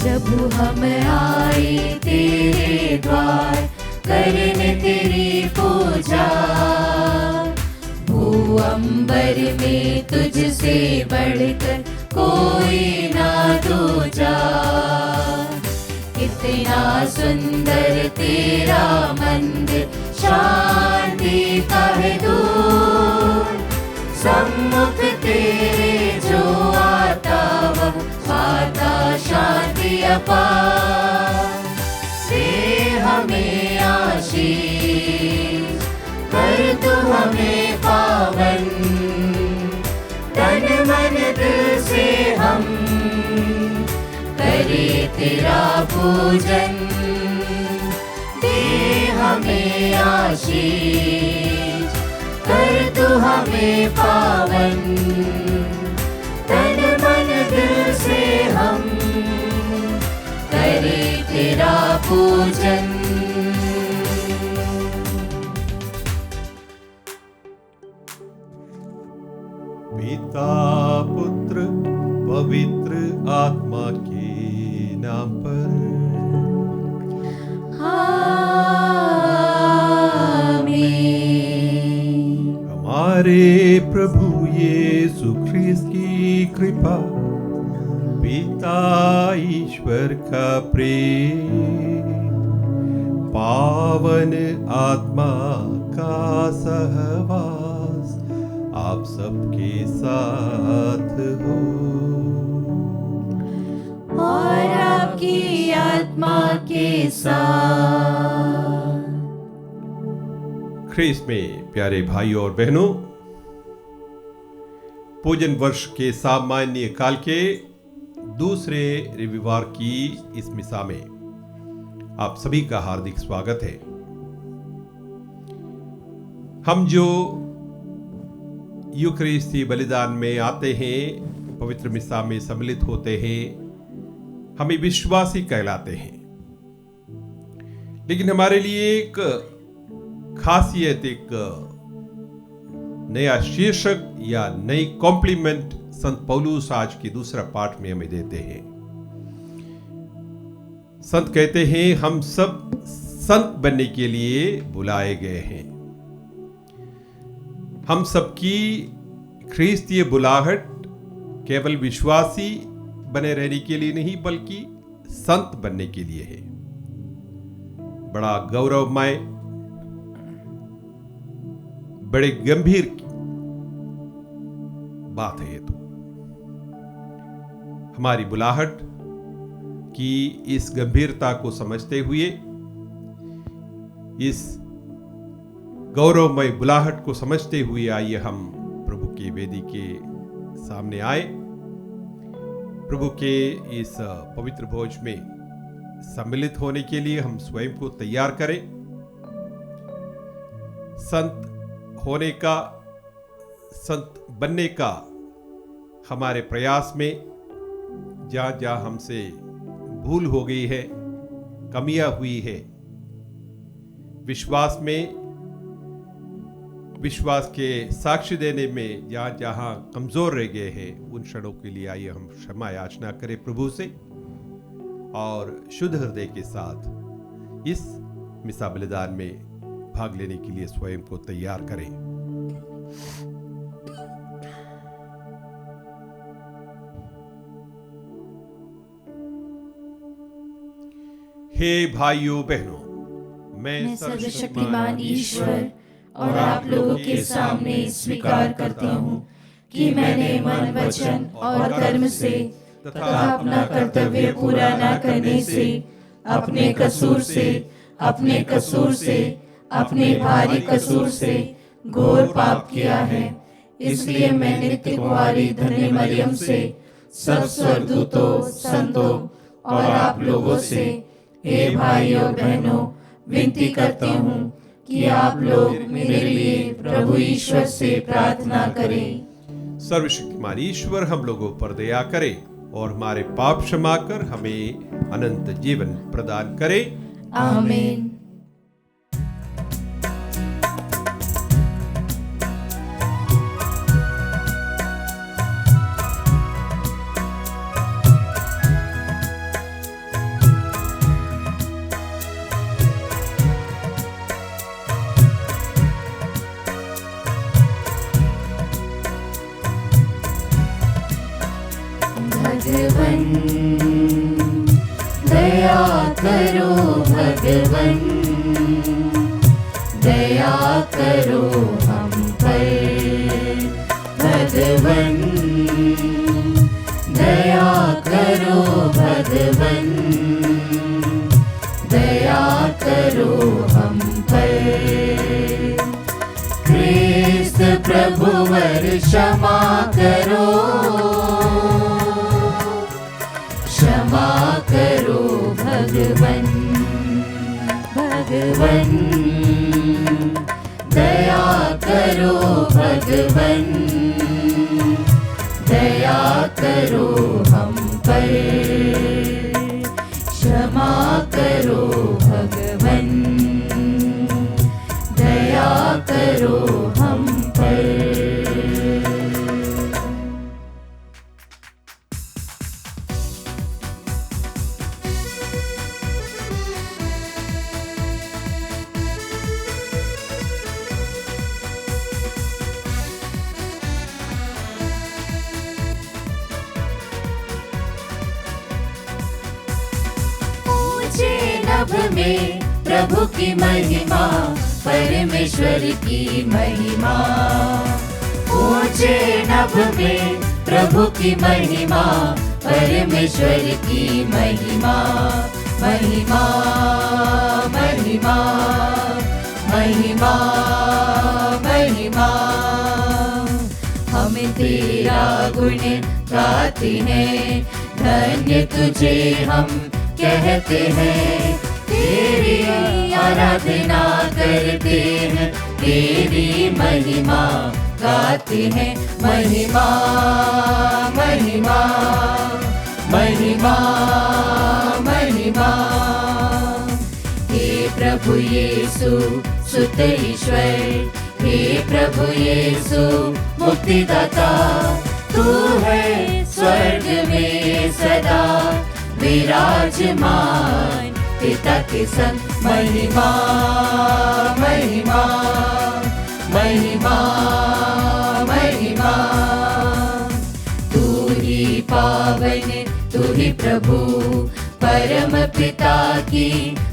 प्रभु हम आए तेरे द्वार, करने तेरी पूजा। भू अंबर में तुझसे बढ़कर कोई ना दूजा। कितना सुंदर तेरा मंदिर, शांति का है दूर। सम्मुख तेरे जो आता वह पाता शांति अपार। दे हमें आशीष, कर तू हमें पावन। तन मन दिल से हम करे तेरा पूजन। दे हमें आशीष, कर तू हमें पावन। तन मन दिल से हम करे तेरा पूजन। पिता पुत्र पवित्र आत्मा के नाम पर आमीन। हमारे प्रभु यीशु ख्रीस्त की कृपा, पिता ईश्वर का प्रेम, पावन आत्मा का सहवास आप सबके साथ हो और आपकी आत्मा के साथ। ख्रीस्त में प्यारे भाइयों और बहनों, पूजन वर्ष के सामान्य काल के दूसरे रविवार की इस मिसा में आप सभी का हार्दिक स्वागत है। हम जो यूकरिस्ती बलिदान में आते हैं, पवित्र मिसा में सम्मिलित होते हैं, हमें विश्वासी कहलाते हैं। लेकिन हमारे लिए एक खासियत, एक नया शीर्षक या नई कॉम्प्लीमेंट संत पौलुस आज के दूसरा पाठ में हमें देते हैं। संत कहते हैं हम सब संत बनने के लिए बुलाए गए हैं। हम सबकी ख्रीस्तीय बुलाहट केवल विश्वासी बने रहने के लिए नहीं, बल्कि संत बनने के लिए है। बड़ा गौरवमय, बड़े गंभीर बात है ये तो। हमारी बुलाहट की इस गंभीरता को समझते हुए, इस गौरवमय बुलाहट को समझते हुए आइए हम प्रभु की वेदी के सामने आए। प्रभु के इस पवित्र भोज में सम्मिलित होने के लिए हम स्वयं को तैयार करें। संत होने का, संत बनने का हमारे प्रयास में जहाँ जहाँ हमसे भूल हो गई है, कमियां हुई है, विश्वास में, विश्वास के साक्ष्य देने में जहाँ जहाँ कमजोर रह गए हैं, उन क्षणों के लिए आइए हम क्षमा याचना करें प्रभु से और शुद्ध हृदय के साथ इस मिसा बलिदान में भाग लेने के लिए स्वयं को तैयार करें। हे भाइयों बहनों, मैं सर्वशक्तिमान ईश्वर और आप लोगों के सामने स्वीकार करता हूँ कि मैंने मन, वचन और कर्म से तथा अपना कर्तव्य पूरा न करने से अपने अपने भारी कसूर से घोर पाप किया है। इसलिए मैं नित्य कुंवारी धन्य मरियम से, सब स्वर्गदूतों, संतों और आप लोगों से, हे भाइयों बहनों, विनती करती हूँ कि आप लोग मेरे लिए प्रभु ईश्वर से प्रार्थना करें। सर्वशक्तिमान ईश्वर हम लोगों पर दया करे और हमारे पाप क्षमा कर हमें अनंत जीवन प्रदान करे। आमीन। भगवन, दया करो भगवन, दया करो हम पर भगवन, दया करो भगवन, दया करो हम पर। क्रिस्त प्रभुवर क्षमा करो, क्षमा करो भगवन, भगवन, दया करो भगवन, दया करो हम पर, क्षमा करो भगवन, दया करो हम पर। नभ में प्रभु की महिमा, परमेश्वर की महिमा। ऊंचे नभ में प्रभु की महिमा, परमेश्वर की महिमा। महिमा महिमा महिमा महिमा, हम तेरा गुण गाते हैं, धन्य तुझे हम कहते हैं, तेरी आराधना करते हैं, तेरी महिमा गाते हैं। महिमा महिमा महिमा महिमा, हे प्रभु यीशु सुत ईश्वर, हे प्रभु यीशु मुक्तिदाता, तू है स्वर्ग में सदा विराजमान पिता के संग। महिमा महिमा महिमा महिमा, तू ही पावन, तू ही प्रभु, परम पिता की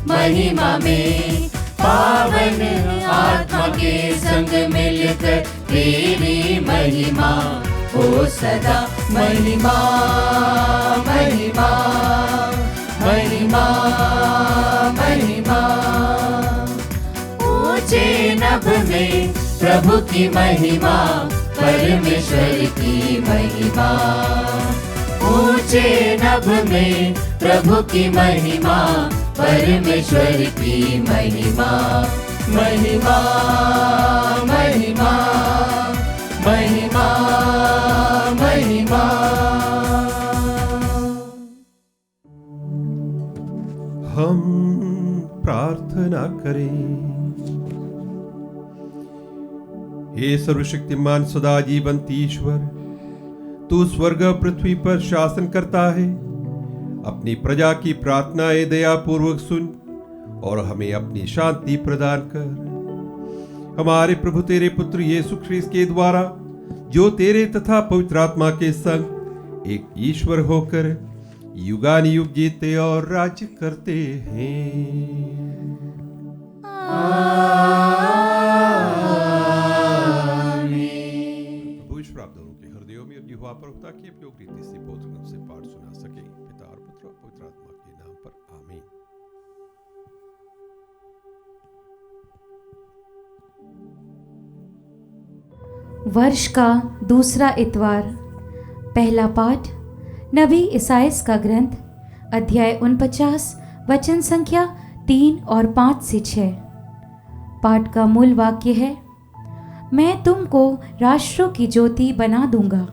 महिमा में, पावन आत्मा के संग मिलकर तेरी महिमा हो सदा। महिमा महिमा महिमा महिमा, ऊंचे नभ में प्रभु की महिमा, परमेश्वर की महिमा। ऊंचे नभ में प्रभु की महिमा, परमेश्वर की महिमा। महिमा महिमा महिमा महिमा। हम प्रार्थना करें। हे सर्वशक्तिमान सदा जीवंत ईश्वर, तू स्वर्ग पृथ्वी पर शासन करता है, अपनी प्रजा की प्रार्थनाएं दया पूर्वक सुन और हमें अपनी शांति प्रदान कर। हमारे प्रभु तेरे पुत्र यीशु ख्रीस्त के द्वारा, जो तेरे तथा पवित्र आत्मा के संग एक ईश्वर होकर युगानुयुग जीते और राज्य करते हैं। प्रभु ईश्वर आप दोनों के हृदयों में अपनी हुआ पर होता कि उपयोग रीति से पौत्र से पाठ सुना सके। पिता और पुत्र और पवित्र आत्मा के नाम पर आमीन। वर्ष का दूसरा इतवार। पहला पाठ नबी इसाइयाह का ग्रंथ, अध्याय 49, वचन संख्या 3 और 5 से 6। पाठ का मूल वाक्य है, मैं तुमको राष्ट्रों की ज्योति बना दूंगा,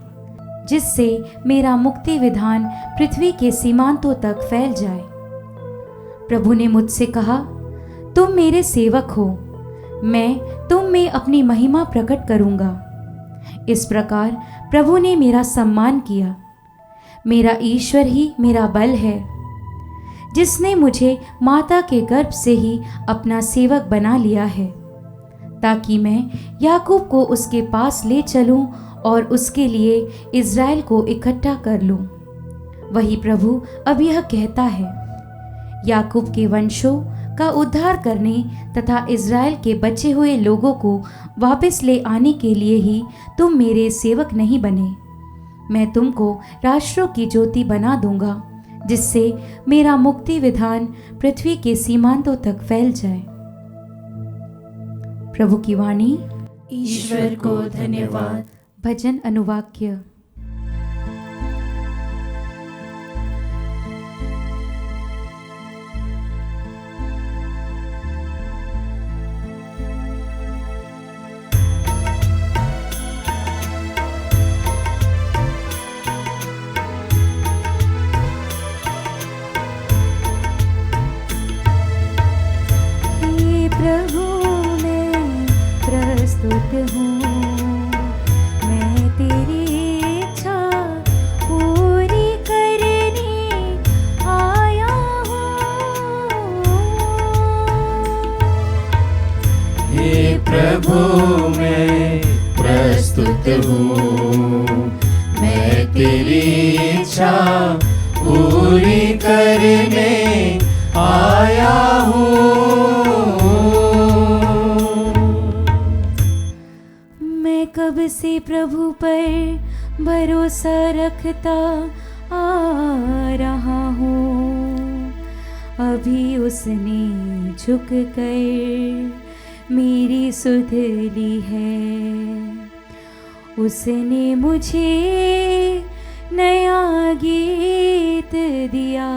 जिससे मेरा मुक्ति विधान पृथ्वी के सीमांतों तक फैल जाए। प्रभु ने मुझसे कहा, तुम मेरे सेवक हो, मैं तुम में अपनी महिमा प्रकट करूंगा। इस प्रकार प्रभु ने मेरा सम्मान किया। मेरा ईश्वर ही मेरा बल है, जिसने मुझे माता के गर्भ से ही अपना सेवक बना लिया है, ताकि मैं याकूब को उसके पास ले चलूं और उसके लिए इज़राइल को इकट्ठा कर लूं। वही प्रभु अब यह कहता है, याकूब के वंशों का उद्धार करने तथा इज़राइल के बचे हुए लोगों को वापस ले आने के लिए ही तुम मेरे सेवक नहीं बने। मैं तुमको राष्ट्रों की ज्योति बना दूंगा, जिससे मेरा मुक्ति विधान पृथ्वी के सीमांतों तक फैल जाए। प्रभु की वाणी। ईश्वर को धन्यवाद। भजन अनुवाक्य। प्रभु मैं प्रस्तुत हूँ, मैं तेरी इच्छा पूरी करने आया हूँ। मैं कब से प्रभु पर भरोसा रखता आ रहा हूँ, अभी उसने झुक कर मेरी सुध ली है। उसने मुझे नया गीत दिया,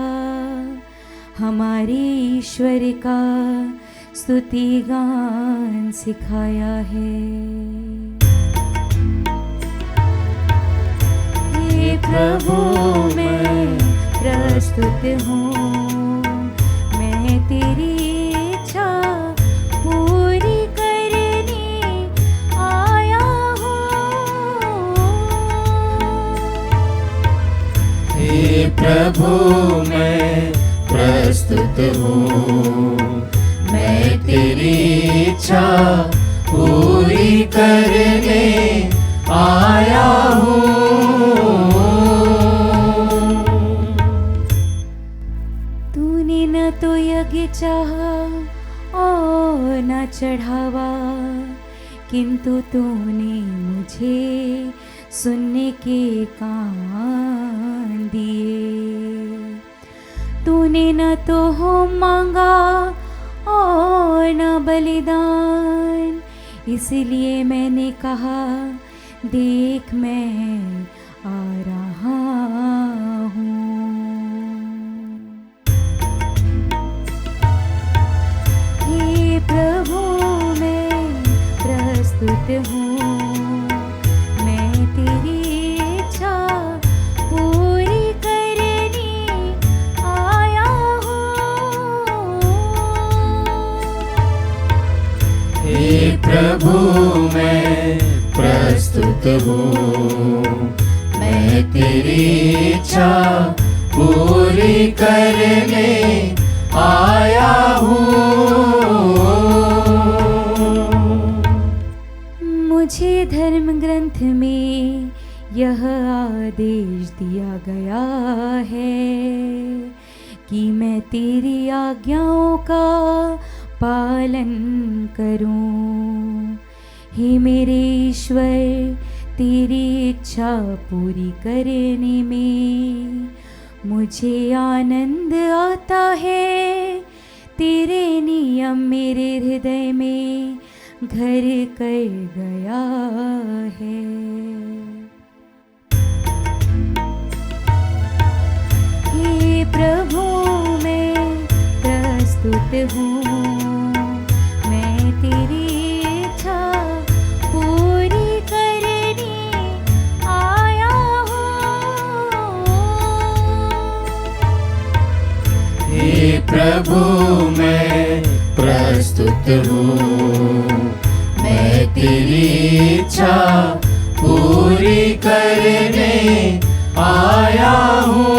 हमारे ईश्वर का स्तुति गान सिखाया है। हे प्रभु मैं प्रस्तुत हूँ, मैं तेरी इच्छा पूरी करने आया हूँ। हे प्रभु मैं प्रस्तुत हूँ, मैं तेरी इच्छा पूरी करने आया हूँ। तूने न तो यज्ञ चाहा और न चढ़ावा, किंतु तूने मुझे सुनने के कान दिए। तूने न तो होम मांगा और न बलिदान, इसलिए मैंने कहा देख मैं आ रहा हूँ। हे प्रभु मैं प्रस्तुत हूँ, मैं तेरी इच्छा पूरी करने आया हूँ। हे प्रभु मैं प्रस्तुत हूँ, मैं तेरी इच्छा पूरी करने आया हूँ। मुझे धर्म ग्रंथ में यह आदेश दिया गया है कि मैं तेरी आज्ञाओं का पालन करूं। हे मेरे ईश्वर, तेरी इच्छा पूरी करने में मुझे आनंद आता है। तेरे नियम मेरे हृदय में घर कर गया है। हे प्रभु मैं प्रस्तुत हूँ, मैं तेरी इच्छा पूरी करने आया हूँ। हे प्रभु मैं प्रस्तुत हूँ, मैं तेरी इच्छा पूरी करने आया हूँ।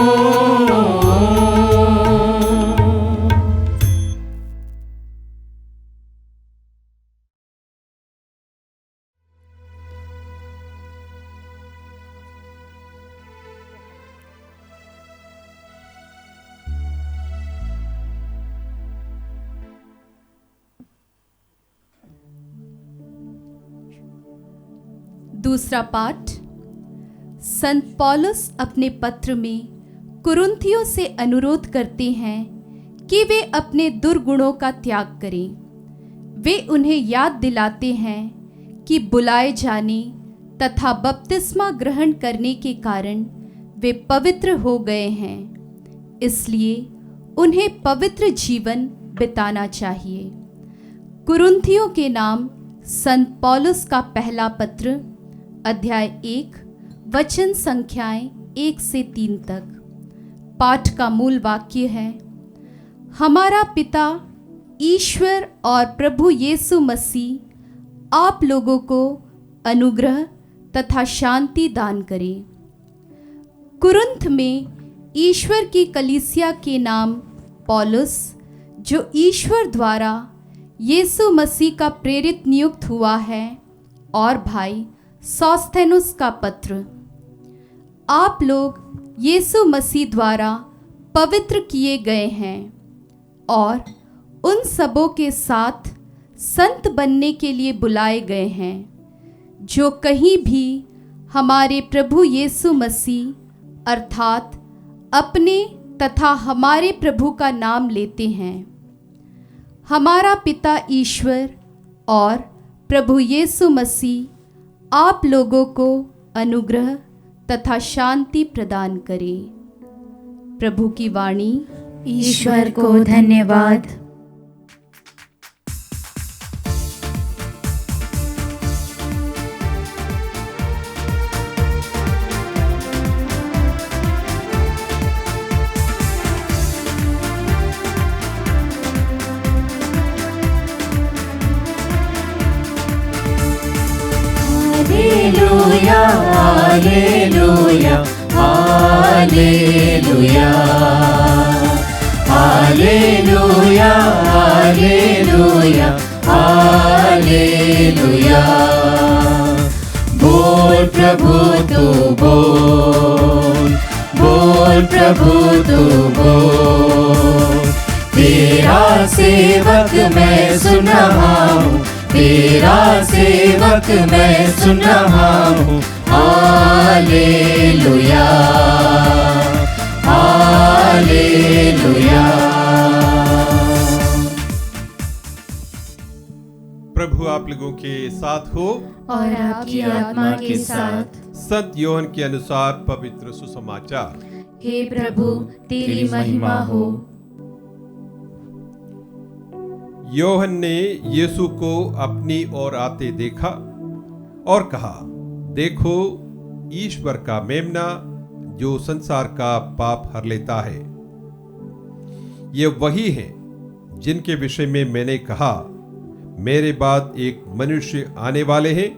दूसरा पाठ। संत पौलुस अपने पत्र में कुरिन्थियों से अनुरोध करते हैं कि वे अपने दुर्गुणों का त्याग करें। वे उन्हें याद दिलाते हैं कि बुलाए जाने तथा बपतिस्मा ग्रहण करने के कारण वे पवित्र हो गए हैं, इसलिए उन्हें पवित्र जीवन बिताना चाहिए। कुरिन्थियों के नाम संत पौलुस का पहला पत्र, अध्याय 1, वचन संख्याएं 1 से 3 तक। पाठ का मूल वाक्य है, हमारा पिता ईश्वर और प्रभु यीशु मसीह आप लोगों को अनुग्रह तथा शांति दान करे। कुरिन्थ में ईश्वर की कलीसिया के नाम पौलुस, जो ईश्वर द्वारा यीशु मसीह का प्रेरित नियुक्त हुआ है, और भाई सोस्थेनुस का पत्र। आप लोग यीशु मसीह द्वारा पवित्र किए गए हैं और उन सबों के साथ संत बनने के लिए बुलाए गए हैं, जो कहीं भी हमारे प्रभु यीशु मसीह अर्थात अपने तथा हमारे प्रभु का नाम लेते हैं। हमारा पिता ईश्वर और प्रभु यीशु मसीह आप लोगों को अनुग्रह तथा शांति प्रदान करे। प्रभु की वाणी। ईश्वर को धन्यवाद। Hallelujah, hallelujah, hallelujah, hallelujah, hallelujah. बोल प्रभु तू बोल, बोल प्रभु तू बोल। तेरा सेवक मैं सुन रहा हूँ, तेरा सेवक मैं सुन रहा हूँ। Hallelujah, hallelujah. प्रभु आप लोगों के साथ हो और आपकी आत्मा के साथ। संत योहन के अनुसार पवित्र सुसमाचार। हे प्रभु, तेरी महिमा हो। योहन ने यीशु को अपनी ओर आते देखा और कहा, देखो ईश्वर का मेमना जो संसार का पाप हर लेता है। ये वही है जिनके विषय में मैंने कहा, मेरे बाद एक मनुष्य आने वाले हैं,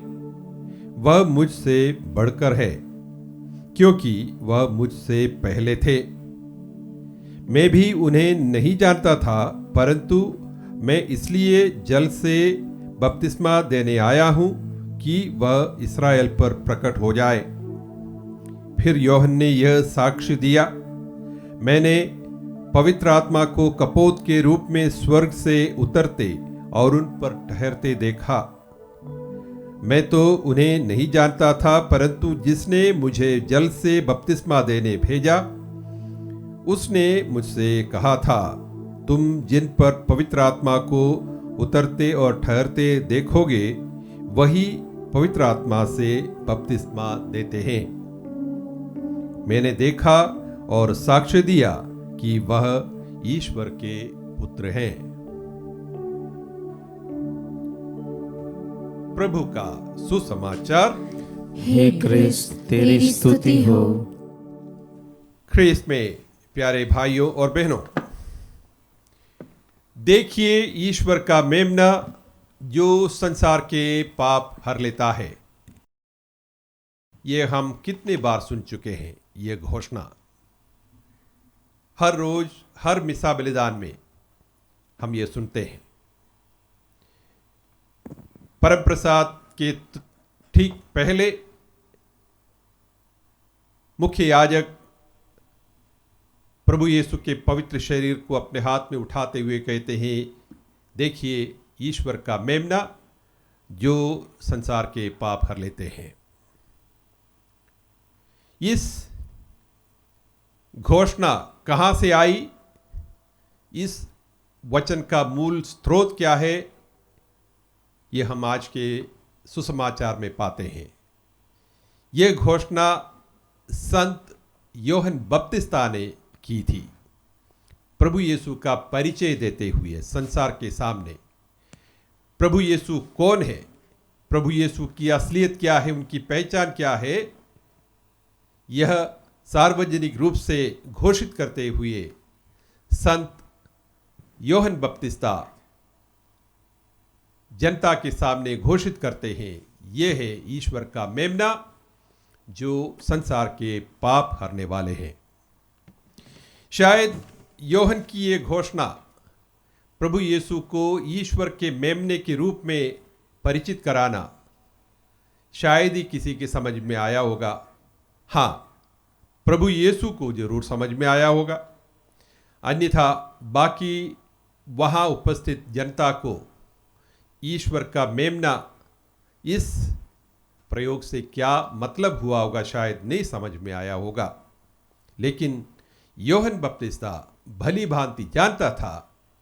वह मुझसे बढ़कर है, क्योंकि वह मुझसे पहले थे। मैं भी उन्हें नहीं जानता था, परंतु मैं इसलिए जल से बपतिस्मा देने आया हूं कि वह इस्राएल पर प्रकट हो जाए। फिर योहन ने यह साक्ष्य दिया, मैंने पवित्र आत्मा को कपोत के रूप में स्वर्ग से उतरते और उन पर ठहरते देखा। मैं तो उन्हें नहीं जानता था, परंतु जिसने मुझे जल से बपतिस्मा देने भेजा, उसने मुझसे कहा था, तुम जिन पर पवित्र आत्मा को उतरते और ठहरते देखोगे, वही पवित्र आत्मा से बपतिस्मा देते हैं। मैंने देखा और साक्ष्य दिया कि वह ईश्वर के पुत्र हैं। प्रभु का सुसमाचार। हे क्रिस्त तेरी स्तुति हो। ख्रीस्त में प्यारे भाइयों और बहनों, देखिए ईश्वर का मेमना जो संसार के पाप हर लेता है। ये हम कितने बार सुन चुके हैं ये घोषणा। हर रोज हर मिसा बलिदान में हम ये सुनते हैं। परम प्रसाद के ठीक पहले मुख्य याजक प्रभु यीशु के पवित्र शरीर को अपने हाथ में उठाते हुए कहते हैं, देखिए ईश्वर का मेमना जो संसार के पाप हर लेते हैं। इस घोषणा कहाँ से आई, इस वचन का मूल स्रोत क्या है, ये हम आज के सुसमाचार में पाते हैं। यह घोषणा संत योहन बपतिस्ता ने की थी, प्रभु यीशु का परिचय देते हुए संसार के सामने। प्रभु यीशु कौन है, प्रभु यीशु की असलियत क्या है, उनकी पहचान क्या है, यह सार्वजनिक रूप से घोषित करते हुए संत योहन बपतिस्ता जनता के सामने घोषित करते हैं, यह है ईश्वर का मेमना जो संसार के पाप हरने वाले हैं। शायद योहन की ये घोषणा प्रभु यीशु को ईश्वर के मेमने के रूप में परिचित कराना शायद ही किसी के समझ में आया होगा। हाँ, प्रभु यीशु को जरूर समझ में आया होगा, अन्यथा बाकी वहाँ उपस्थित जनता को ईश्वर का मेमना इस प्रयोग से क्या मतलब हुआ होगा शायद नहीं समझ में आया होगा। लेकिन योहन बपतिस्ता भली भांति जानता था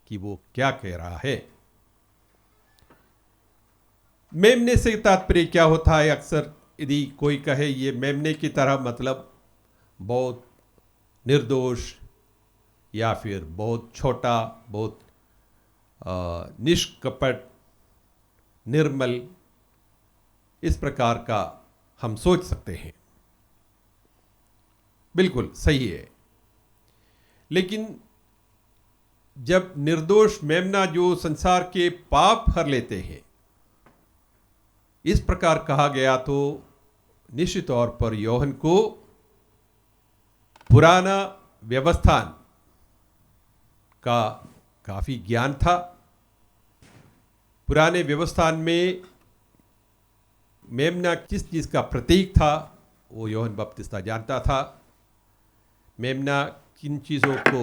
कि वो क्या कह रहा है। मेमने से तात्पर्य क्या होता है? अक्सर यदि कोई कहे ये मेमने की तरह, मतलब बहुत निर्दोष या फिर बहुत छोटा, बहुत निष्कपट, निर्मल, इस प्रकार का हम सोच सकते हैं। बिल्कुल सही है। लेकिन जब निर्दोष मेमना जो संसार के पाप हर लेते हैं इस प्रकार कहा गया, तो निश्चित तौर पर योहन को पुराना व्यवस्थान का काफी ज्ञान था। पुराने व्यवस्थान में मेमना किस चीज का प्रतीक था वो योहन बपतिस्ता जानता था। मेमना किन चीजों को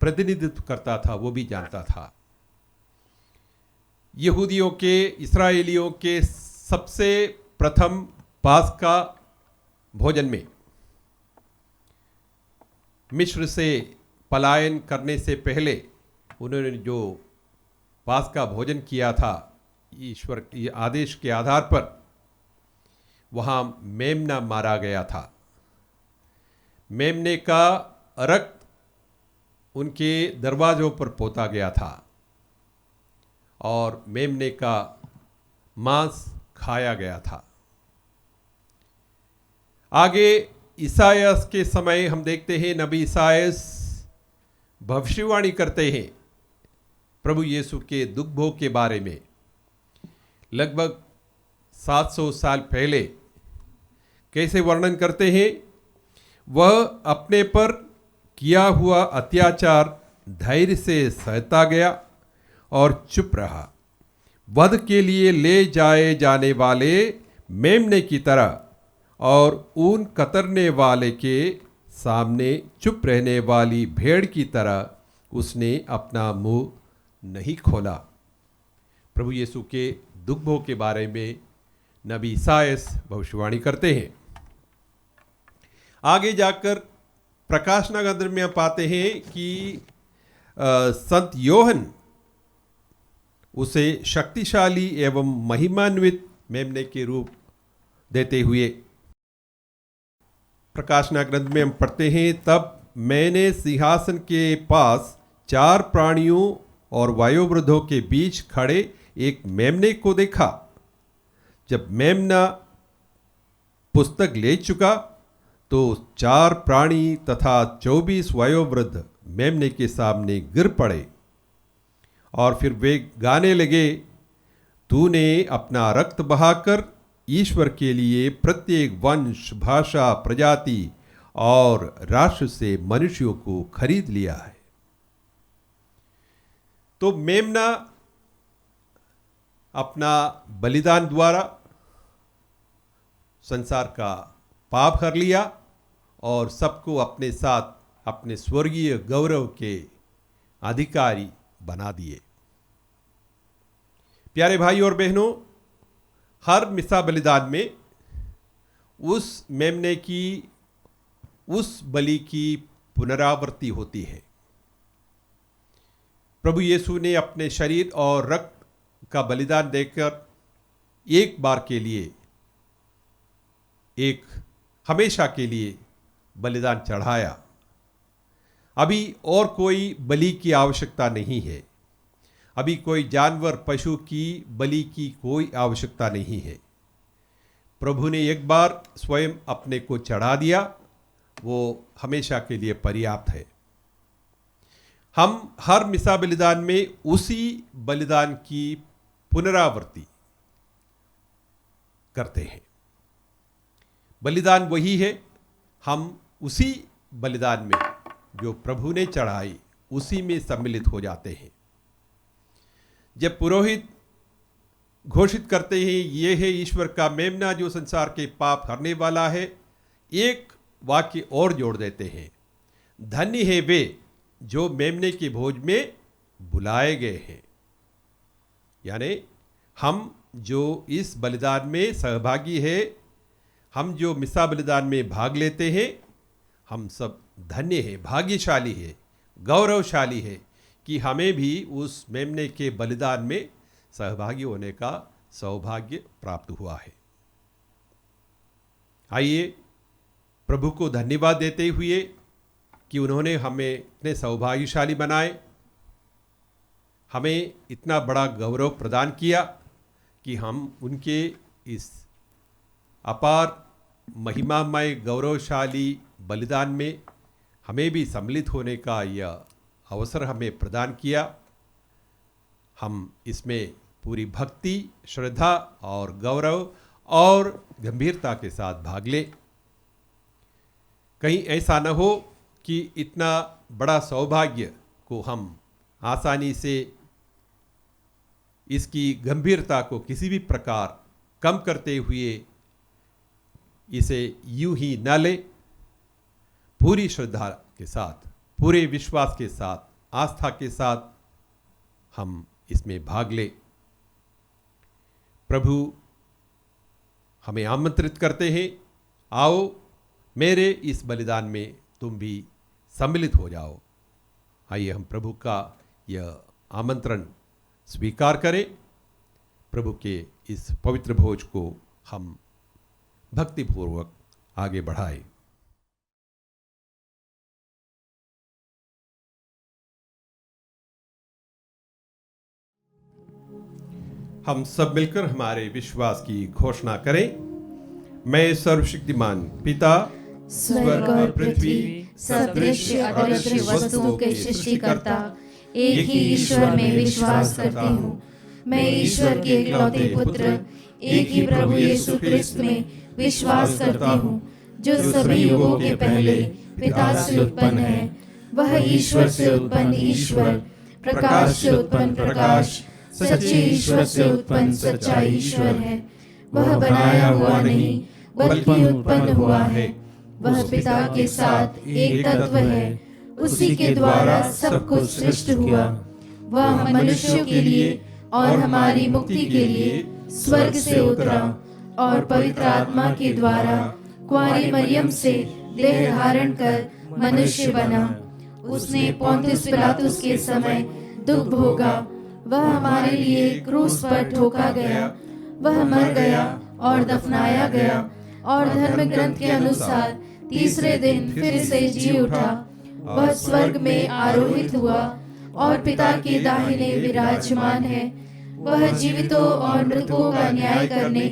प्रतिनिधित्व करता था वो भी जानता था। यहूदियों के, इस्राएलियों के सबसे प्रथम पास्का भोजन में मिस्र से पलायन करने से पहले उन्होंने जो पास्का भोजन किया था, ईश्वर के आदेश के आधार पर वहाँ मेमना मारा गया था। मेमने का रक्त उनके दरवाजों पर पोता गया था और मेमने का मांस खाया गया था। आगे ईसायास के समय हम देखते हैं, नबी ईसायास भविष्यवाणी करते हैं प्रभु यीशु के दुख भोग के बारे में। लगभग 700 साल पहले कैसे वर्णन करते हैं, वह अपने पर किया हुआ अत्याचार धैर्य से सहता गया और चुप रहा, वध के लिए ले जाए जाने वाले मेमने की तरह और ऊन कतरने वाले के सामने चुप रहने वाली भेड़ की तरह उसने अपना मुंह नहीं खोला। प्रभु यीशु के दुख भोग के बारे में नबी ईसायास भविष्यवाणी करते हैं। आगे जाकर प्रकाशना ग्रंथ में हम पाते हैं कि संत योहन उसे शक्तिशाली एवं महिमान्वित मेमने के रूप देते हुए, प्रकाशना ग्रंथ में हम पढ़ते हैं, तब मैंने सिंहासन के पास 4 प्राणियों और वायुवृद्धों के बीच खड़े एक मेमने को देखा। जब मेमना पुस्तक ले चुका तो 4 प्राणी तथा 24 वयोवृद्ध मेमने के सामने गिर पड़े और फिर वे गाने लगे, तूने अपना रक्त बहाकर ईश्वर के लिए प्रत्येक वंश, भाषा, प्रजाति और राष्ट्र से मनुष्यों को खरीद लिया है। तो मेमना अपना बलिदान द्वारा संसार का पाप कर लिया और सबको अपने साथ अपने स्वर्गीय गौरव के अधिकारी बना दिए। प्यारे भाई और बहनों, हर मिसा बलिदान में उस मेमने की उस बलि की पुनरावृत्ति होती है। प्रभु यीशु ने अपने शरीर और रक्त का बलिदान देकर एक बार के लिए, एक हमेशा के लिए बलिदान चढ़ाया। अभी और कोई बलि की आवश्यकता नहीं है। अभी कोई जानवर पशु की बलि की कोई आवश्यकता नहीं है। प्रभु ने एक बार स्वयं अपने को चढ़ा दिया, वो हमेशा के लिए पर्याप्त है। हम हर मिसा बलिदान में उसी बलिदान की पुनरावृत्ति करते हैं। बलिदान वही है, हम उसी बलिदान में जो प्रभु ने चढ़ाई उसी में सम्मिलित हो जाते हैं। जब पुरोहित घोषित करते हैं ये है ईश्वर का मेमना जो संसार के पाप हरने वाला है, एक वाक्य और जोड़ देते हैं, धन्य है वे जो मेमने के भोज में बुलाए गए हैं। यानी हम जो इस बलिदान में सहभागी है, हम जो मिसा बलिदान में भाग लेते हैं, हम सब धन्य है, भाग्यशाली है, गौरवशाली है कि हमें भी उस मेमने के बलिदान में सहभागी होने का सौभाग्य प्राप्त हुआ है। आइए प्रभु को धन्यवाद देते हुए कि उन्होंने हमें इतने सौभाग्यशाली बनाए, हमें इतना बड़ा गौरव प्रदान किया कि हम उनके इस अपार महिमामय गौरवशाली बलिदान में हमें भी सम्मिलित होने का यह अवसर हमें प्रदान किया। हम इसमें पूरी भक्ति, श्रद्धा और गौरव और गंभीरता के साथ भाग लें। कहीं ऐसा न हो कि इतना बड़ा सौभाग्य को हम आसानी से इसकी गंभीरता को किसी भी प्रकार कम करते हुए इसे यूं ही न लें। पूरी श्रद्धा के साथ, पूरे विश्वास के साथ, आस्था के साथ हम इसमें भाग लें। प्रभु हमें आमंत्रित करते हैं, आओ मेरे इस बलिदान में तुम भी सम्मिलित हो जाओ। आइए हम प्रभु का यह आमंत्रण स्वीकार करें। प्रभु के इस पवित्र भोज को हम भक्तिपूर्वक आगे बढ़ाएं। हम सब मिलकर हमारे विश्वास की घोषणा करें। मैं सर्वशक्तिमान पिता, स्वर्ग और पृथ्वी सब दृश्य अदृश्य वस्तुओं के सृष्टिकर्ता एक ही ईश्वर में विश्वास करती हूँ। मैं ईश्वर के इकलौते पुत्र एक ही प्रभु यीशु क्रिस्त में विश्वास करती हूँ, जो सभी युगों के पहले पिता से उत्पन्न है। वह ईश्वर से उत्पन्न ईश्वर, प्रकाश से उत्पन्न प्रकाश, सच्चे ईश्वर से उत्पन्न सच्चा ईश्वर है। वह बनाया हुआ नहीं बल्कि उत्पन्न हुआ है। वह पिता के साथ एक तत्व है, उसी के द्वारा सब कुछ सृष्ट हुआ। वह मनुष्यों के लिए और हमारी मुक्ति के लिए स्वर्ग से उतरा और पवित्र आत्मा के द्वारा कुंवारी मरियम से देह धारण कर मनुष्य बना। उसने पोंतियुस पिलातुस के समय दुख भोगा। वह हमारे लिए क्रूस पर ठोका गया। वह मर गया और दफनाया गया और धर्म ग्रंथ के अनुसार तीसरे दिन फिर से जी उठा। वह स्वर्ग में आरोहित हुआ और पिता के दाहिने विराजमान है। वह जीवितों और मृतकों का न्याय करने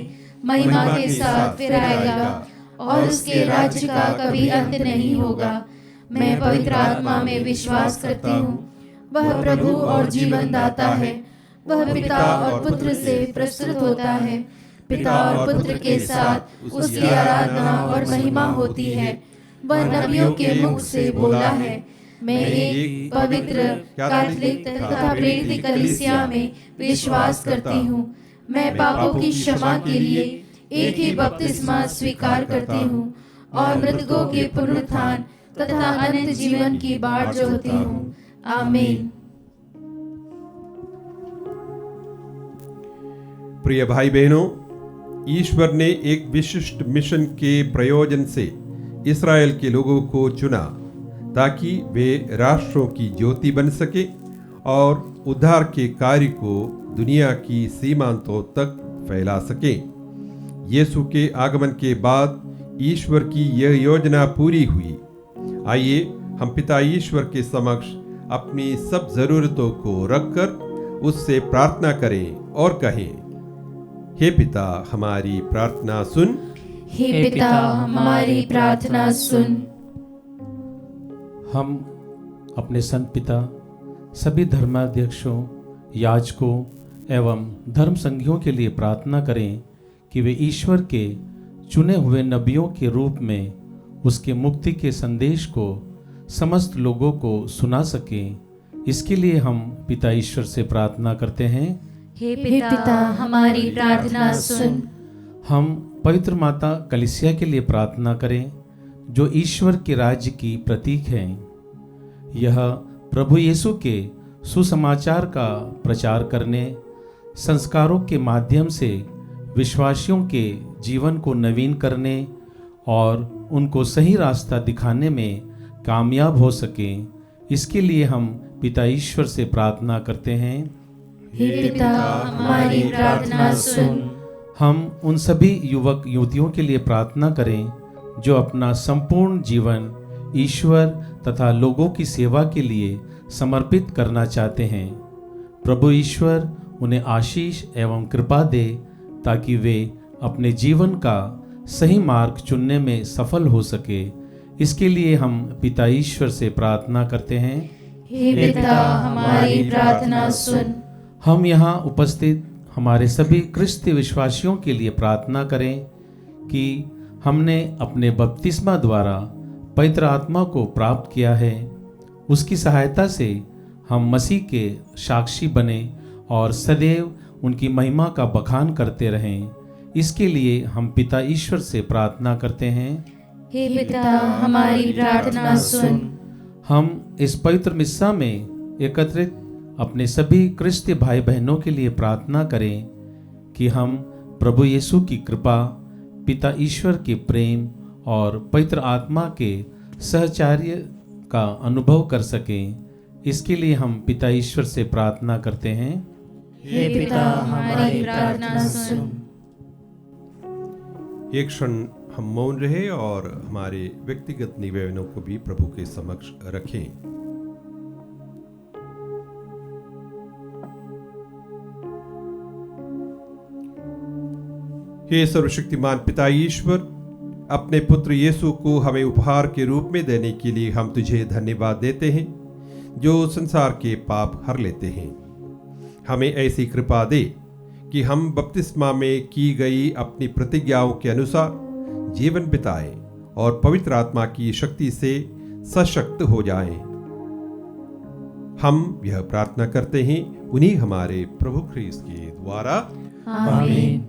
महिमा के साथ फिर आएगा और उसके राज्य का कभी अंत नहीं होगा। मैं पवित्र आत्मा में विश्वास करती हूँ। वह प्रभु और जीवन दाता है। वह पिता और पुत्र से प्रस्तुत होता है। पिता और पुत्र के साथ उसकी आराधना और महिमा होती है। वह नबियों के मुख से बोला है। मैं एक पवित्र कैथोलिक तथा प्रेरित कलीसिया में विश्वास करती हूँ। मैं पापों की क्षमा के लिए एक ही बपतिस्मा स्वीकार करती हूँ और मृतकों के पुनरुत्थान तथा अनंत जीवन की बाट जोहती हूँ। आमीन। प्रिय भाई बहनों, ईश्वर ने एक विशिष्ट मिशन के प्रयोजन से इस्राएल के लोगों को चुना ताकि वे राष्ट्रों की ज्योति बन सके और उद्धार के कार्य को दुनिया की सीमांतों तक फैला सके। यीशु के आगमन के बाद ईश्वर की यह योजना पूरी हुई। आइए हम पिता ईश्वर के समक्ष अपनी सब जरूरतों को रखकर उससे प्रार्थना करें और कहें, हे पिता हमारी प्रार्थना सुन। हे पिता हमारी प्रार्थना सुन। हम अपने संत पिता, सभी धर्माध्यक्षों, याजकों एवं धर्म संघियों के लिए प्रार्थना करें कि वे ईश्वर के चुने हुए नबियों के रूप में उसके मुक्ति के संदेश को समस्त लोगों को सुना सकें। इसके लिए हम पिता ईश्वर से प्रार्थना करते हैं, हे पिता हमारी प्रार्थना सुन। हम पवित्र माता कलीसिया के लिए प्रार्थना करें जो ईश्वर के राज्य की प्रतीक हैं। यह प्रभु यीशु के सुसमाचार का प्रचार करने, संस्कारों के माध्यम से विश्वासियों के जीवन को नवीन करने और उनको सही रास्ता दिखाने में कामयाब हो सकें। इसके लिए हम पिता ईश्वर से प्रार्थना करते हैं, हे पिता हमारी प्रार्थना सुन। हम उन सभी युवक युवतियों के लिए प्रार्थना करें जो अपना संपूर्ण जीवन ईश्वर तथा लोगों की सेवा के लिए समर्पित करना चाहते हैं। प्रभु ईश्वर उन्हें आशीष एवं कृपा दे ताकि वे अपने जीवन का सही मार्ग चुनने में सफल हो सके। इसके लिए हम पिता ईश्वर से प्रार्थना करते हैं, हे पिता हमारी प्रार्थना सुन। हम यहाँ उपस्थित हमारे सभी क्रिस्ती विश्वासियों के लिए प्रार्थना करें कि हमने अपने बपतिस्मा द्वारा पवित्र आत्मा को प्राप्त किया है। उसकी सहायता से हम मसीह के साक्षी बने और सदैव उनकी महिमा का बखान करते रहें। इसके लिए हम पिता ईश्वर से प्रार्थना करते हैं, हे पिता हमारी प्रार्थना सुन। हम इस पवित्र मिस्सा में एकत्रित अपने सभी क्रिस्ती भाई बहनों के लिए प्रार्थना करें कि हम प्रभु यीशु की कृपा, पिता ईश्वर के प्रेम और पवित्र आत्मा के सहचर्य का अनुभव कर सकें। इसके लिए हम पिता ईश्वर से प्रार्थना करते हैं, हे पिता हमारी प्रार्थना सुन। एक क्षण हम मौन रहे और हमारे व्यक्तिगत निवेदनों को भी प्रभु के समक्ष रखें। हे सर्वशक्तिमान पिता ईश्वर, अपने पुत्र यीशु को हमें उपहार के रूप में देने के लिए हम तुझे धन्यवाद देते हैं, जो संसार के पाप हर लेते हैं। हमें ऐसी कृपा दे कि हम बपतिस्मा में की गई अपनी प्रतिज्ञाओं के अनुसार जीवन बिताएं और पवित्र आत्मा की शक्ति से सशक्त हो जाएं। हम यह प्रार्थना करते हैं उन्हीं हमारे प्रभु ख्रीस्त के द्वारा, आमीन।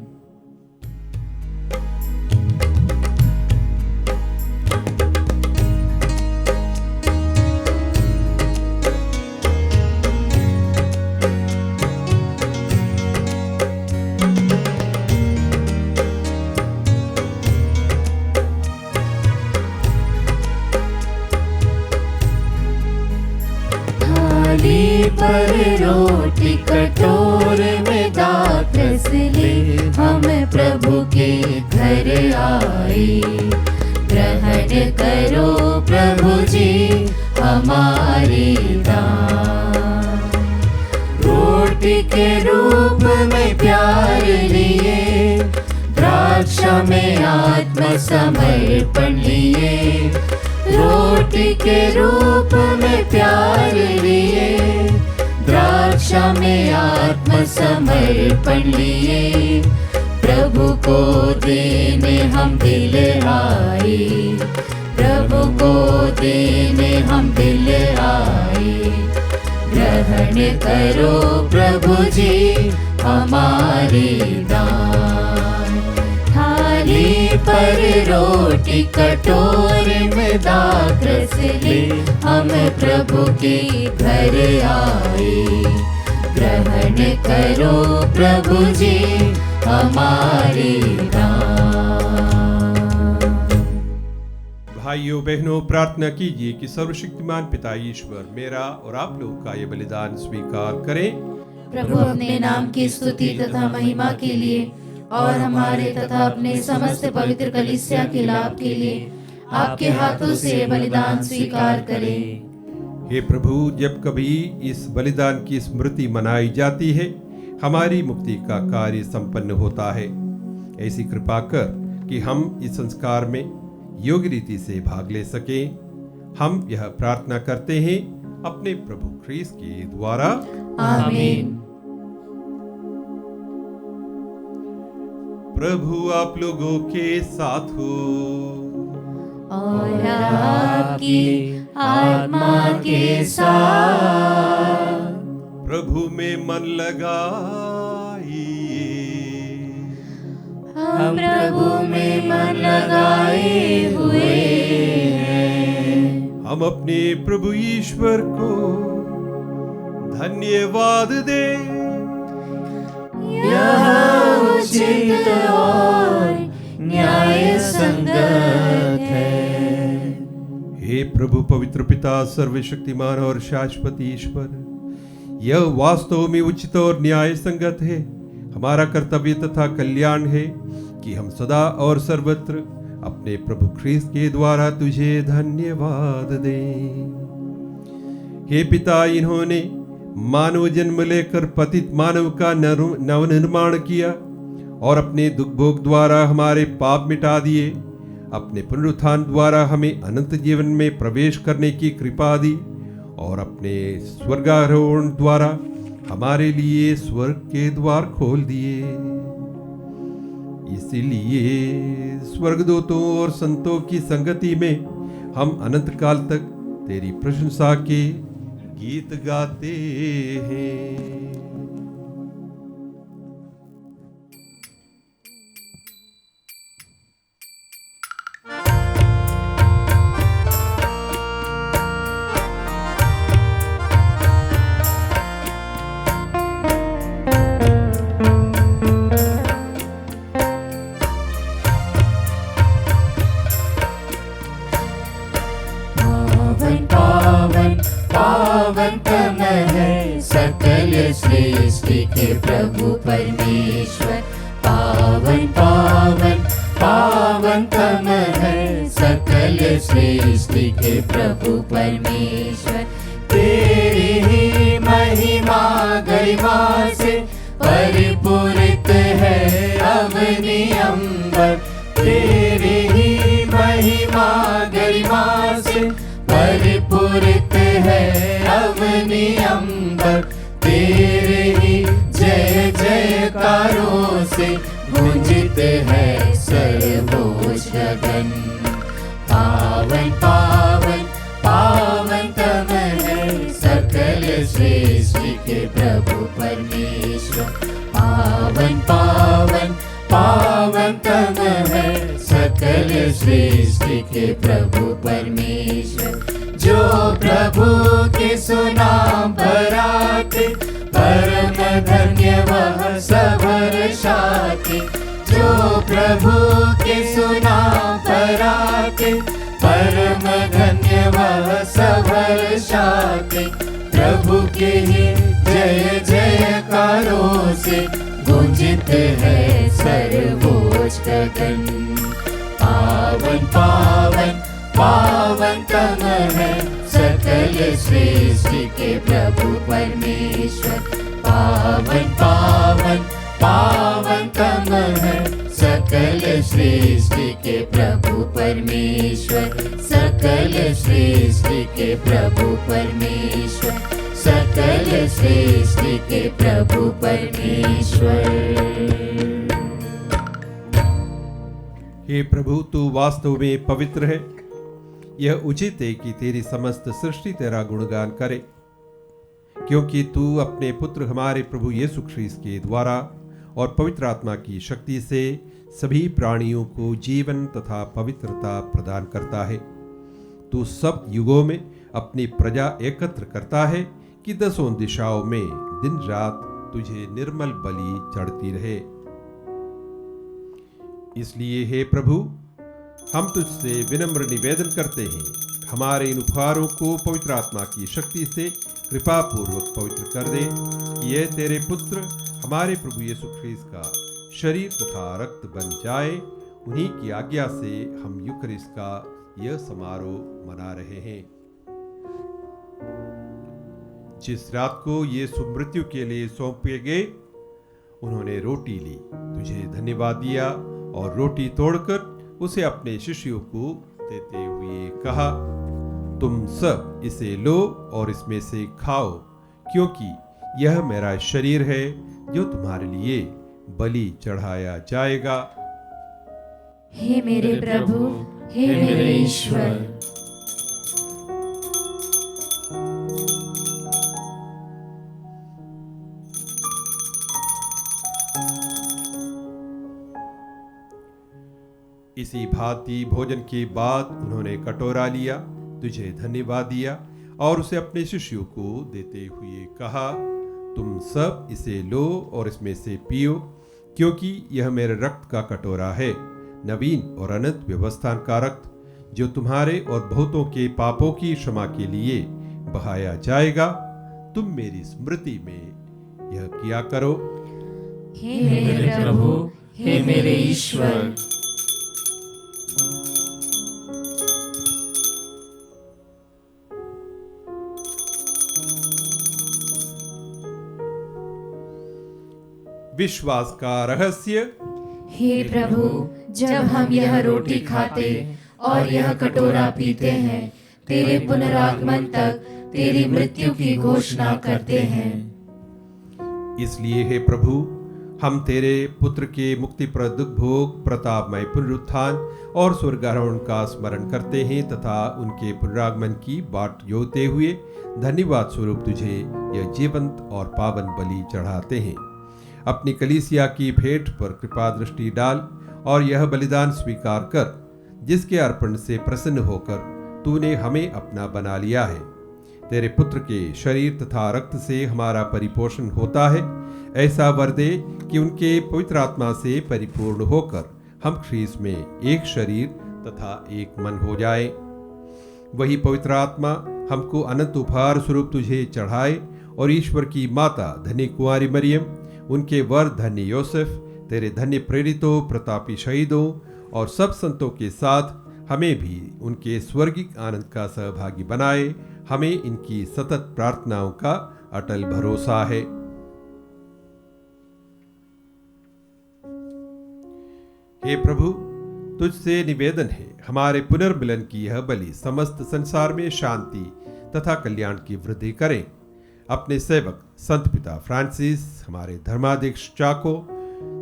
पर रोटी कटोरे में दाखरस ले, हम प्रभु के घर आए। ग्रहण करो प्रभु जी हमारे दान। रोटी के रूप में प्यार लिए, द्राक्षा में आत्म समर्पण लिए। रोटी के रूप में प्यार लिए, द्राक्षा में आत्म समर्पण लिए। प्रभु को देने हम दिल आए, प्रभु को देने हम दिल आए। ग्रहण करो प्रभु जी हमारे दान। थाली पर रोटी कटोरे में दाखरस ले, हम प्रभु के घर आए। ग्रहण करो प्रभु जी हमारे दान। भाइयों बहनों, प्रार्थना कीजिए कि सर्वशक्तिमान पिता ईश्वर मेरा और आप लोगों का ये बलिदान स्वीकार करें। प्रभु अपने नाम की स्तुति तथा महिमा के लिए और हमारे तथा अपने समस्त पवित्र कलीसिया के लाभ के लिए आपके हाथों से ये बलिदान स्वीकार करें। हे प्रभु, जब कभी इस बलिदान की स्मृति मनाई जाती है, हमारी मुक्ति का कार्य संपन्न होता है। ऐसी कृपा कर कि हम इस संस्कार में योग्य रीति से भाग ले सकें। हम यह प्रार्थना करते हैं अपने प्रभु ख्रीस्त के द्वारा, आमीन। प्रभु आप लोगों के साथ हो और आपकी आत्मा के साथ। प्रभु में मन लगाइए। हम प्रभु में मन लगाए हुए हैं। हम अपने प्रभु ईश्वर को धन्यवाद दें। यह उचित और न्याय संगत है। हे प्रभु पवित्र पिता, सर्वशक्तिमान और शाश्वत ईश्वर, यह वास्तव में उचित और न्याय संगत है। हमारा कर्तव्य तथा कल्याण है कि हम सदा और सर्वत्र अपने प्रभु ख्रीस्त के द्वारा तुझे धन्यवाद दें। हे पिता, इन्होंने मानव जन्म लेकर पतित मानव का नवनिर्माण किया और अपने दुख भोग द्वारा हमारे पाप मिटा दिए। अपने पुनरुत्थान द्वारा हमें अनंत जीवन में प्रवेश करने की कृपा दी और अपने स्वर्गारोहण द्वारा हमारे लिए स्वर्ग के द्वार खोल दिए। इसीलिए स्वर्गदूतों और संतों की संगति में हम अनंत काल तक तेरी प्रशंसा के गीत गाते हैं। पावनतम है सकल सृष्टि के प्रभु परमेश्वर। पावन पावन पावनतम है सकल सृष्टि के प्रभु परमेश्वर। तेरी ही महिमा गरिमा से परिपूरित है अवनि अंबर। तेरी ही महिमा गरिमा से परिपूरित है अवनि अंबर। तेरे ही जय जयकारों से गूंजित है सर्वोच्च गगन। पावन पावन पावनतम है सकल सृष्टि के प्रभु परमेश्वर। पावन पावन पावनतम है सकल सृष्टि के प्रभु परमेश्वर। जो प्रभु के सुनाम पर आते परम धन्य वह सवर्षाते। जो प्रभु के सुनाम पर आते परम धन्य वह सवर्षाते। प्रभु के ही जय जयकारों से गूंजित है सर्वोच्च गगन। पावन पावन पावनतम है सकल सृष्टि के प्रभु परमेश्वर। पावन पावन पावनतम है सकल सृष्टि के प्रभु परमेश्वर। सकल सृष्टि के प्रभु परमेश्वर। सकल सृष्टि के प्रभु परमेश्वर। हे प्रभु, तू वास्तव में पवित्र है। यह उचित है कि तेरी समस्त सृष्टि तेरा गुणगान करे, क्योंकि तू अपने पुत्र हमारे प्रभु यीशु ख्रीस्त के द्वारा और पवित्र आत्मा की शक्ति से सभी प्राणियों को जीवन तथा पवित्रता प्रदान करता है। तू सब युगों में अपनी प्रजा एकत्र करता है कि दसों दिशाओं में दिन रात तुझे निर्मल बलि चढ़ती रहे। इसलिए हे प्रभु, हम तुझसे विनम्र निवेदन करते हैं, हमारे इन उपहारों को पवित्र आत्मा की शक्ति से कृपा पूर्वक पवित्र कर दे कि ये तेरे पुत्र हमारे प्रभु यीशु ख्रीस्त का शरीर तथा रक्त बन जाए। उन्हीं की आज्ञा से हम यूकरिस्ट का यह समारोह मना रहे हैं। जिस रात को यीशु मृत्यु के लिए सौंपे गए, उन्होंने रोटी ली, तुझे धन्यवाद दिया और रोटी तोड़कर उसे अपने शिष्यों को देते हुए कहा, तुम सब इसे लो और इसमें से खाओ, क्योंकि यह मेरा शरीर है जो तुम्हारे लिए बलि चढ़ाया जाएगा। हे मेरे प्रभु, हे मेरे ईश्वर। इसी भांति भोजन के बाद उन्होंने कटोरा लिया, तुझे धन्यवाद दिया और उसे अपने शिष्यों को देते हुए कहा, तुम सब इसे लो और इसमें से पियो, क्योंकि यह मेरे रक्त का कटोरा है, नवीन और अनंत व्यवस्था का रक्त, जो तुम्हारे और बहुतों के पापों की क्षमा के लिए बहाया जाएगा। तुम मेरी स्मृति में यह किया करो। हे मेरे प्रभु, हे मेरे ईश्वर। विश्वास का रहस्य। हे प्रभु, जब हम यह रोटी खाते और यह कटोरा पीते हैं, तेरे पुनरागमन तक तेरी मृत्यु की घोषणा करते हैं। इसलिए हे प्रभु, हम तेरे पुत्र के मुक्तिप्रद भोग, प्रतापमय पुनरुत्थान और स्वर्गारोहण का स्मरण करते हैं तथा उनके पुनरागमन की बाट जोते हुए धन्यवाद स्वरूप तुझे यह जीवंत और पावन बलि चढ़ाते हैं। अपनी कलीसिया की भेंट पर कृपा दृष्टि डाल और यह बलिदान स्वीकार कर, जिसके अर्पण से प्रसन्न होकर तूने हमें अपना बना लिया है। तेरे पुत्र के शरीर तथा रक्त से हमारा परिपोषण होता है। ऐसा वर दे कि उनके पवित्र आत्मा से परिपूर्ण होकर हम ख्रीस्त में एक शरीर तथा एक मन हो जाए। वही पवित्र आत्मा हमको अनंत उपहार स्वरूप तुझे चढ़ाए और ईश्वर की माता धन्य कुंवारी मरियम, उनके वर धन्य योसेफ, तेरे धन्य प्रेरितों, प्रतापी शहीदों और सब संतों के साथ हमें भी उनके स्वर्गिक आनंद का सहभागी बनाए। हमें इनकी सतत प्रार्थनाओं का अटल भरोसा है। हे प्रभु, तुझसे निवेदन है, हमारे पुनर्मिलन की यह बलि समस्त संसार में शांति तथा कल्याण की वृद्धि करें। अपने सेवक संत पिता फ्रांसिस, हमारे धर्माध्यक्ष चाको,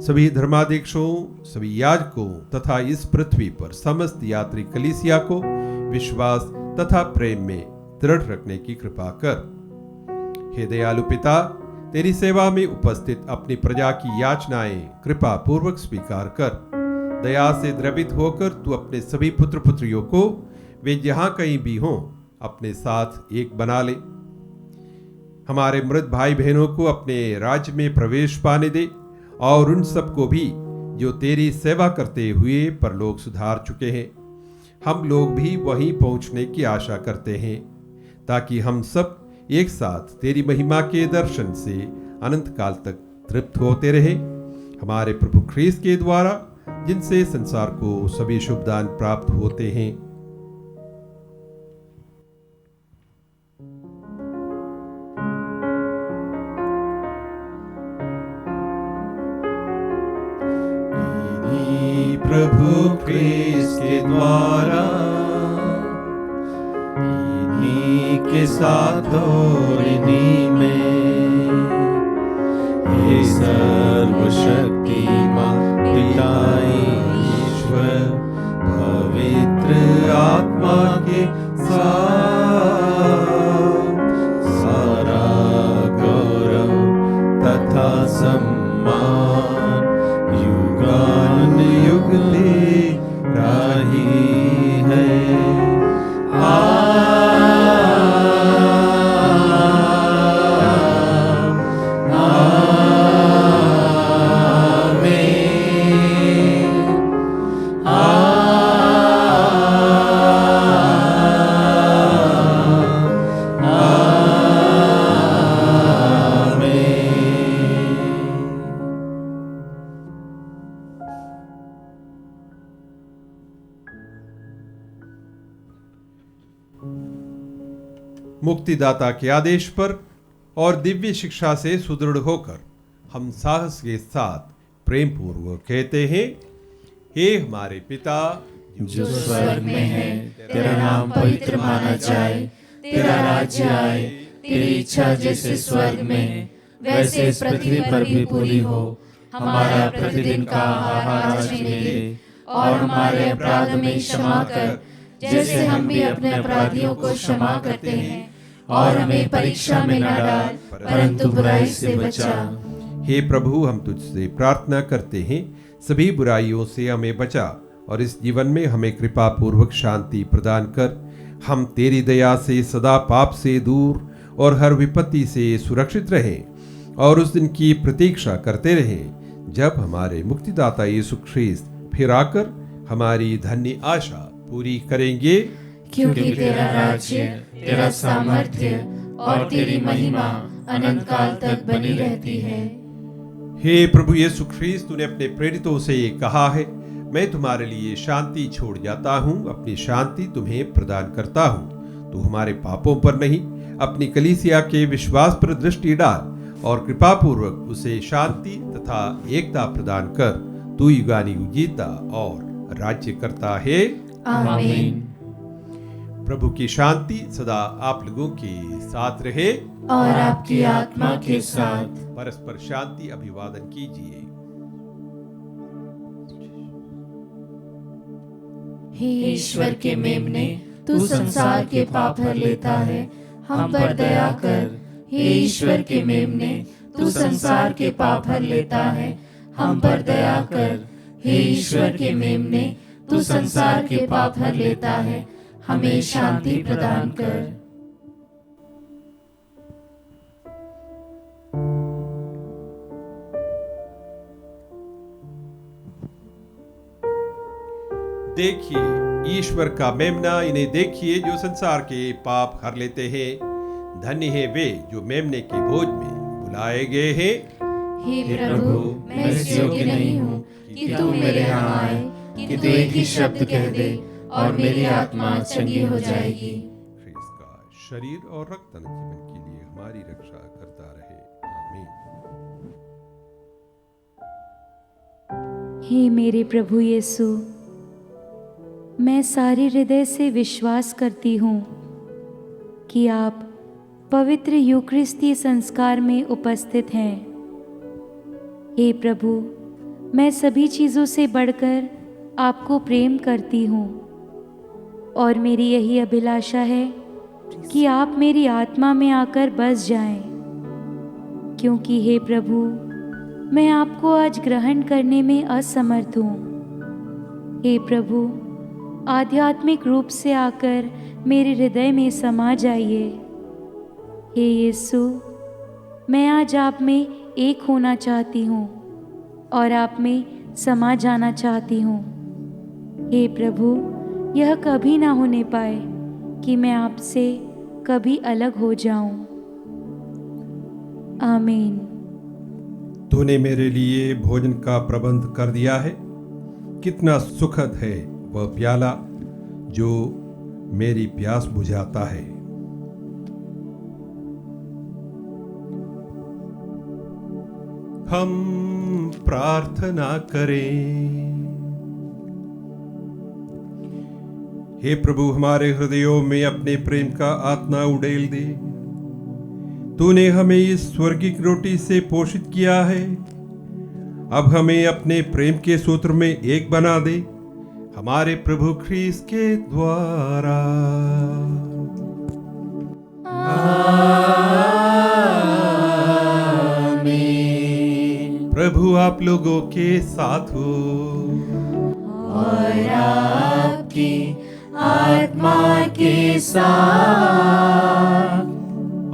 सभी धर्माध्यक्षों, सभी याजकों तथा इस पृथ्वी पर समस्त यात्री कलीसिया को विश्वास तथा प्रेम में दृढ़ रखने की कृपा कर। हे दयालु पिता, तेरी सेवा में उपस्थित अपनी प्रजा की याचनाएं कृपा पूर्वक स्वीकार कर। दया से द्रवित होकर तू अपने सभी पुत्र पुत्रियों को, वे जहां कहीं भी हों, अपने साथ एक बना ले। हमारे मृत भाई बहनों को अपने राज्य में प्रवेश पाने दे और उन सबको भी जो तेरी सेवा करते हुए परलोक सुधार चुके हैं। हम लोग भी वहीं पहुंचने की आशा करते हैं, ताकि हम सब एक साथ तेरी महिमा के दर्शन से अनंत काल तक तृप्त होते रहे। हमारे प्रभु ख्रीस्त के द्वारा, जिनसे संसार को सभी शुभ दान प्राप्त होते हैं। प्रभु ख्रीस्त के द्वारा, इन्हीं के साथ और इन्हीं में, हे सर्वशक्तिमान पिता ईश्वर, पवित्र आत्मा के साथ सारा गौरव तथा सम्मान युगान युग तेरा ही है। आमीन। मुक्तिदाता के आदेश पर और दिव्य शिक्षा से सुदृढ़ होकर हम साहस के साथ प्रेम पूर्वक कहते हैं, हे हमारे पिता जो स्वर्ग में है, तेरा नाम पवित्र माना जाए, तेरा राज्य आए, तेरी इच्छा जैसे स्वर्ग में वैसे इस पृथ्वी पर भी पूरी हो। हमारा प्रतिदिन का आहार आज हमें दे, और हमारे अपराध में क्षमा कर, जैसे हम भी अपने अपराधियों को क्षमा करते हैं, और हमें परीक्षा में न डाल, परंतु बुराई से बचा। हे प्रभु, हम तुझसे प्रार्थना करते हैं, सभी बुराइयों से हमें बचा और इस जीवन में हमें कृपा पूर्वक शांति प्रदान कर। हम तेरी दया से सदा पाप से दूर और हर विपत्ति से सुरक्षित रहें और उस दिन की प्रतीक्षा करते रहें जब हमारे मुक्तिदाता यीशु ख्रीस्त फिर आकर हमारी धन्य आशा पूरी करेंगे। क्योंकि तेरा राज्य, तेरा सामर्थ्य और तेरी महिमा अनंत काल तक बनी रहती है। हे प्रभु यीशु ख्रीस्त, तूने अपने प्रेरितों से ये कहा है, मैं तुम्हारे लिए शांति छोड़ जाता हूँ, अपनी शांति तुम्हें प्रदान करता हूँ। तू हमारे पापों पर नहीं, अपनी कलीसिया के विश्वास पर दृष्टि डाल और कृपा पूर्वक उसे शांति तथा एकता प्रदान कर। तू युगानुयुग जीता और राज्य करता है। आमीन। प्रभु की शांति सदा आप लोगों के साथ रहे और आपकी आत्मा के साथ। परस्पर शांति अभिवादन कीजिए। हे ईश्वर के मेमने, तू संसार के पाप हर लेता है, हम पर दया कर। हे ईश्वर के मेमने, तू संसार के पाप हर लेता है, हम पर दया कर। हे ईश्वर के मेमने, तू संसार के पाप हर लेता है, हमें शांति प्रदान कर। देखिए ईश्वर का मेमना, इन्हें देखिए जो संसार के पाप हर लेते हैं। धन्य है वे जो मेमने के भोज में बुलाए गए हैं। हे प्रभु, मैं इस योग्य नहीं हूँ कि तू मेरे यहाँ आए, कि तू एक ही शब्द कह दे और मेरी आत्मा चंगी हो जाएगी। ख्रीस्त का शरीर और रक्त जीवन के लिए हमारी रक्षा करता रहे। आमीन। हे मेरे प्रभु यीशु, मैं सारे हृदय से विश्वास करती हूँ कि आप पवित्र यूकरिस्ती संस्कार में उपस्थित हैं। हे प्रभु, मैं सभी चीज़ों से बढ़कर आपको प्रेम करती हूँ और मेरी यही अभिलाषा है कि आप मेरी आत्मा में आकर बस जाएं, क्योंकि हे प्रभु, मैं आपको आज ग्रहण करने में असमर्थ हूँ। हे प्रभु, आध्यात्मिक रूप से आकर मेरे हृदय में समा जाइए। हे यीशु, मैं आज आप में एक होना चाहती हूँ और आप में समा जाना चाहती हूँ। हे प्रभु, यह कभी ना होने पाए कि मैं आपसे कभी अलग हो जाऊं। आमीन। तूने मेरे लिए भोजन का प्रबंध कर दिया है। कितना सुखद है वह प्याला जो मेरी प्यास बुझाता है। हम प्रार्थना करें। हे प्रभु, हमारे हृदयों में अपने प्रेम का आत्मा उड़ेल दे। तूने हमें इस स्वर्गिक रोटी से पोषित किया है, अब हमें अपने प्रेम के सूत्र में एक बना दे, हमारे प्रभु ख्रीस्त के द्वारा। प्रभु आप लोगों के साथ हो और आपकी आत्मा के साथ।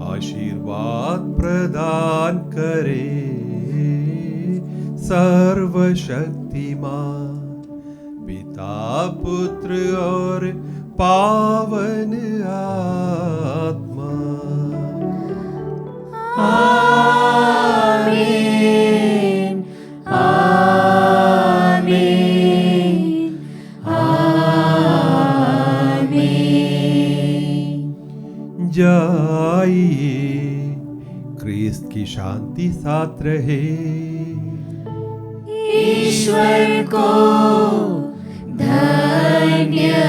आशीर्वाद प्रदान करे सर्वशक्तिमान पिता, पुत्र और पावन आत्मा। आमीन, आमीन, आमीन। जाइए, क्रिस्त की शांति साथ रहे। ईश्वर को धन्यवाद।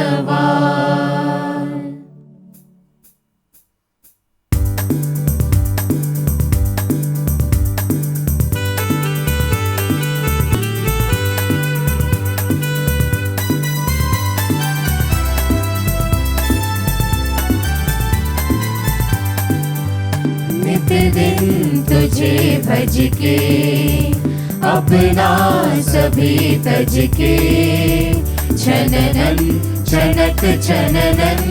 नित दिन तुझे भज के, अपना सभी तज के, छननन छनक छननन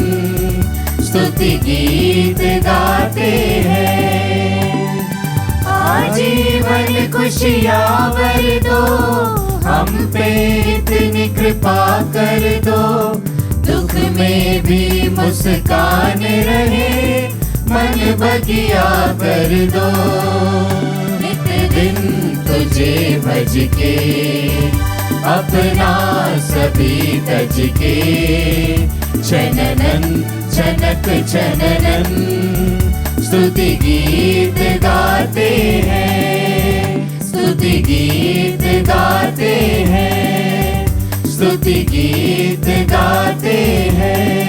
स्तुति गीत गाते हैं। आजीवन खुशियाँ भर दो, हम पे इतनी कृपा कर दो, दुख में भी मुस्कान रहे, मन बगिया कर दो। नित दिन तुझे भज के, अपना सभी तज के, छननन छनक छननन स्तुति गीत गाते हैं, स्तुति गीत गाते हैं, स्तुति गीत गाते हैं।